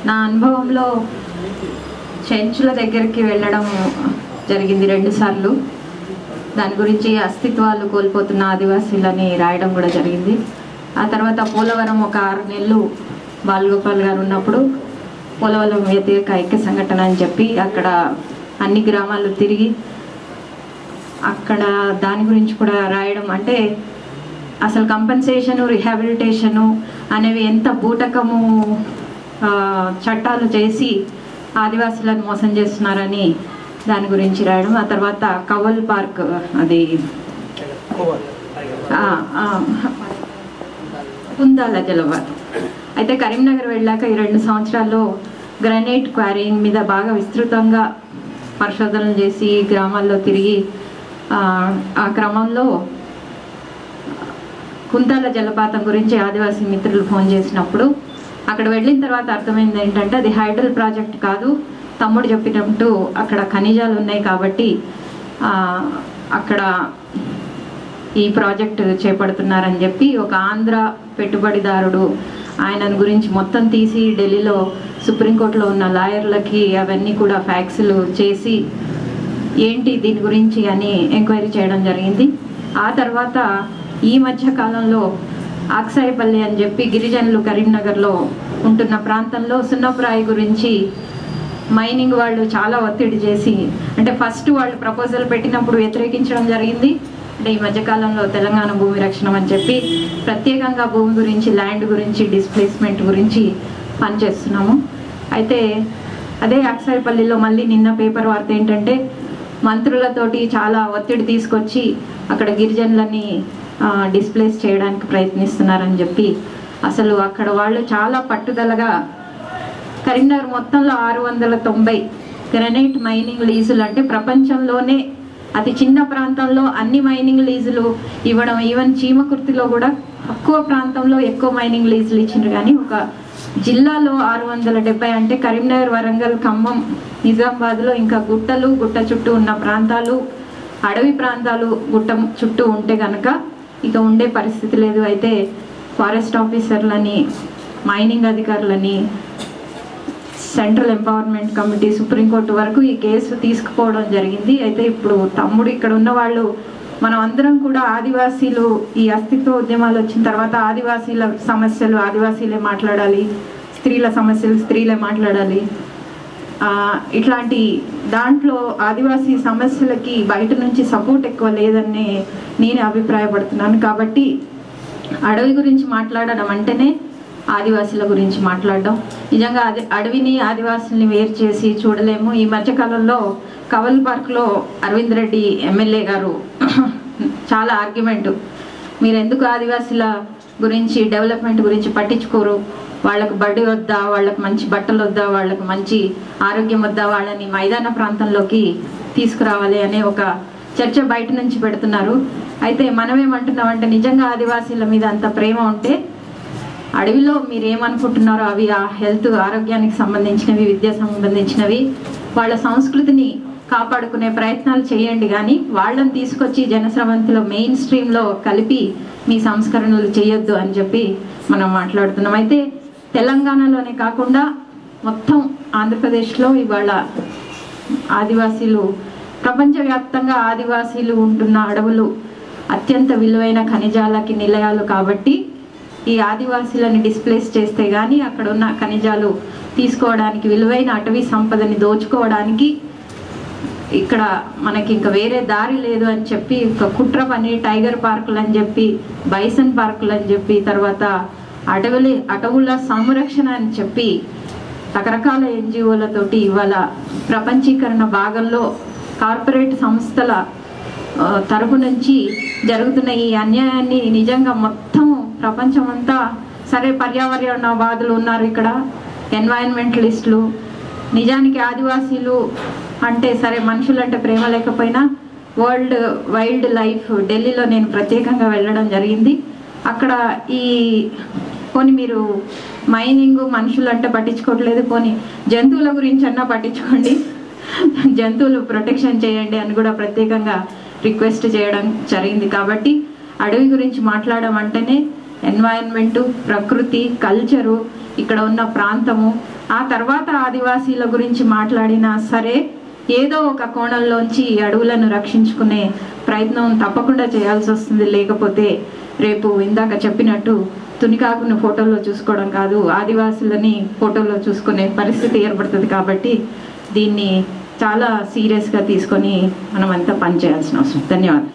నా అనుభవంలో చెంచుల దగ్గరికి వెళ్ళడం జరిగింది 2 సార్లు. దాని గురించి అస్తిత్వాలు కోల్పోతున్న ఆదివాసీలని రాయడం కూడా జరిగింది. ఆ తర్వాత పోలవరం ఒక 6 నెలలు బాలగోపాల్ గారు ఉన్నప్పుడు పోలవరం వ్యతిరేక ఐక్య సంఘటన అని చెప్పి అక్కడ అన్ని గ్రామాలు తిరిగి అక్కడ దాని గురించి కూడా రాయడం, అంటే అసలు కంపెన్సేషను రిహాబిలిటేషను అనేవి ఎంత బూటకము చట్టాలు చేసి ఆదివాసులను మోసం చేస్తున్నారని దాని గురించి రాయడం. ఆ తర్వాత కవల్ పార్క్, అది కుందాల జలపాతం. అయితే కరీంనగర్ వెళ్ళాక ఈ 2 సంవత్సరాల్లో గ్రానైట్ క్వారీయింగ్ మీద బాగా విస్తృతంగా పరిశోధనలు చేసి గ్రామాల్లో తిరిగి ఆ క్రమంలో కుందాల జలపాతం గురించి ఆదివాసీ మిత్రులు ఫోన్ చేసినప్పుడు అక్కడ వెళ్ళిన తర్వాత అర్థమైంది ఏంటంటే అది హైడ్రల్ ప్రాజెక్ట్ కాదు, తమ్ముడు చెప్పినట్టు అక్కడ ఖనిజాలు ఉన్నాయి కాబట్టి అక్కడ ఈ ప్రాజెక్ట్ చేపడుతున్నారని చెప్పి ఒక ఆంధ్ర పెట్టుబడిదారుడు ఆయన గురించి మొత్తం తీసి ఢిల్లీలో సుప్రీంకోర్టులో ఉన్న లాయర్లకి అవన్నీ కూడా ఫ్యాక్స్లు చేసి ఏంటి దీని గురించి అని ఎంక్వైరీ చేయడం జరిగింది. ఆ తర్వాత ఈ మధ్య కాలంలో ఆక్సాయిపల్లి అని చెప్పి గిరిజనులు కరీంనగర్లో ఉంటున్న ప్రాంతంలో సున్నపురాయి గురించి మైనింగ్ వాళ్ళు చాలా ఒత్తిడి చేసి, అంటే ఫస్ట్ వాళ్ళు ప్రపోజల్ పెట్టినప్పుడు వ్యతిరేకించడం జరిగింది. అంటే ఈ మధ్యకాలంలో తెలంగాణ భూమి రక్షణ అని చెప్పి ప్రత్యేకంగా భూమి గురించి, ల్యాండ్ గురించి, డిస్ప్లేస్మెంట్ గురించి పనిచేస్తున్నాము. అయితే అదే ఆక్సాయిపల్లిలో మళ్ళీ నిన్న పేపర్ వార్త ఏంటంటే మంత్రులతోటి చాలా ఒత్తిడి తీసుకొచ్చి అక్కడ గిరిజనులని డిస్ప్లేస్ చేయడానికి ప్రయత్నిస్తున్నారని చెప్పి అసలు అక్కడ వాళ్ళు చాలా పట్టుదలగా కరీంనగర్ మొత్తంలో 690 గ్రానైట్ మైనింగ్ లీజులు, అంటే ప్రపంచంలోనే అతి చిన్న ప్రాంతంలో అన్ని మైనింగ్ లీజులు ఇవ్వడం, ఈవెన్ చీమకుర్తిలో కూడా తక్కువ ప్రాంతంలో ఎక్కువ మైనింగ్ లీజులు ఇచ్చిండ్రు. కానీ ఒక జిల్లాలో 670, అంటే కరీంనగర్, వరంగల్, ఖమ్మం, నిజామాబాద్లో ఇంకా గుట్టలు, గుట్ట చుట్టూ ఉన్న ప్రాంతాలు, అడవి ప్రాంతాలు గుట్ట చుట్టూ ఉంటే కనుక ఇక ఉండే పరిస్థితి లేదు. అయితే ఫారెస్ట్ ఆఫీసర్లని, మైనింగ్ అధికారులని, సెంట్రల్ ఎంపవర్మెంట్ కమిటీ, సుప్రీంకోర్టు వరకు ఈ కేసు తీసుకుపోవడం జరిగింది. అయితే ఇప్పుడు తమ్ముడు ఇక్కడ ఉన్న వాళ్ళు మనం అందరం కూడా ఆదివాసీలు ఈ అస్తిత్వ ఉద్యమాలు వచ్చిన తర్వాత ఆదివాసీల సమస్యలు ఆదివాసీలే మాట్లాడాలి, స్త్రీల సమస్యలు స్త్రీలే మాట్లాడాలి. ఇట్లాంటి దాంట్లో ఆదివాసీ సమస్యలకి బయట నుంచి సపోర్ట్ ఎక్కువ లేదని నేను అభిప్రాయపడుతున్నాను. కాబట్టి అడవి గురించి మాట్లాడడం అంటేనే ఆదివాసీల గురించి మాట్లాడడం. నిజంగా అడవిని ఆదివాసుల్ని వేరు చేసి చూడలేము. ఈ మధ్యకాలంలో కవల్ పార్క్లో అరవింద్ రెడ్డి ఎమ్మెల్యే గారు చాలా ఆర్గ్యుమెంట్, మీరు ఎందుకు ఆదివాసీల గురించి డెవలప్మెంట్ గురించి పట్టించుకోరు, వాళ్ళకు బడి వద్దా, వాళ్ళకు మంచి బట్టలు వద్దా, వాళ్ళకు మంచి ఆరోగ్యం వద్దా, వాళ్ళని మైదాన ప్రాంతంలోకి తీసుకురావాలి అనే ఒక చర్చ బయట నుంచి పెడుతున్నారు. అయితే మనమేమంటున్నామంటే నిజంగా ఆదివాసీల మీద అంత ప్రేమ ఉంటే అడవిలో మీరు ఏమనుకుంటున్నారో అవి ఆ హెల్త్, ఆరోగ్యానికి సంబంధించినవి, విద్య సంబంధించినవి, వాళ్ళ సంస్కృతిని కాపాడుకునే ప్రయత్నాలు చేయండి. కానీ వాళ్ళని తీసుకొచ్చి జనస్రవంతిలో మెయిన్ స్ట్రీమ్లో కలిపి మీ సంస్కరణలు చేయొద్దు అని చెప్పి మనం మాట్లాడుతున్నాం. అయితే తెలంగాణలోనే కాకుండా మొత్తం ఆంధ్రప్రదేశ్లో ఇవాళ ఆదివాసీలు, ప్రపంచవ్యాప్తంగా ఆదివాసీలు ఉంటున్న అడవులు అత్యంత విలువైన ఖనిజాలకి నిలయాలు. కాబట్టి ఈ ఆదివాసీలను డిస్ప్లేస్ చేస్తే కానీ అక్కడ ఉన్న ఖనిజాలు తీసుకోవడానికి, విలువైన అటవీ సంపదని దోచుకోవడానికి ఇక్కడ మనకి ఇంకా వేరే దారి లేదు అని చెప్పి ఒక కుట్ర పని, టైగర్ పార్కులు అని చెప్పి, బైసన్ పార్కులు అని చెప్పి, తర్వాత అటవుల సంరక్షణ అని చెప్పి రకరకాల ఎన్జిఓలతోటి ఇవాళ ప్రపంచీకరణ భాగంలో కార్పొరేట్ సంస్థల తరపు నుంచి జరుగుతున్న ఈ అన్యాయాన్ని నిజంగా మొత్తం ప్రపంచం అంతా, సరే పర్యావరణవాదులు ఉన్నారు ఇక్కడ, ఎన్వైరన్మెంటలిస్టులు, నిజానికి ఆదివాసీలు అంటే సరే మనుషులంటే ప్రేమ లేకపోయినా వరల్డ్ వైల్డ్ లైఫ్ ఢిల్లీలో నేను ప్రత్యేకంగా వెళ్ళడం జరిగింది. అక్కడ ఈ పోనీ మీరు మైనింగ్ మనుషులు అంటే పట్టించుకోవట్లేదు, పోనీ జంతువుల గురించి అన్నా పట్టించుకోండి, జంతువులు ప్రొటెక్షన్ చేయండి అని కూడా ప్రత్యేకంగా రిక్వెస్ట్ చేయడం జరిగింది. కాబట్టి అడవి గురించి మాట్లాడడం అంటేనే ఎన్వైరన్మెంటు, ప్రకృతి, కల్చరు, ఇక్కడ ఉన్న ప్రాంతము, ఆ తర్వాత ఆదివాసీల గురించి మాట్లాడినా సరే ఏదో ఒక కోణంలోంచి ఈ అడవులను రక్షించుకునే ప్రయత్నం తప్పకుండా చేయాల్సి వస్తుంది. లేకపోతే రేపు ఇందాక చెప్పినట్టు తునికాకును ఫోటోలో చూసుకోవడం కాదు, ఆదివాసులని ఫోటోలో చూసుకునే పరిస్థితి ఏర్పడుతుంది. కాబట్టి దీన్ని చాలా సీరియస్గా తీసుకొని మనమంతా పనిచేయాల్సిన అవసరం. ధన్యవాదాలు.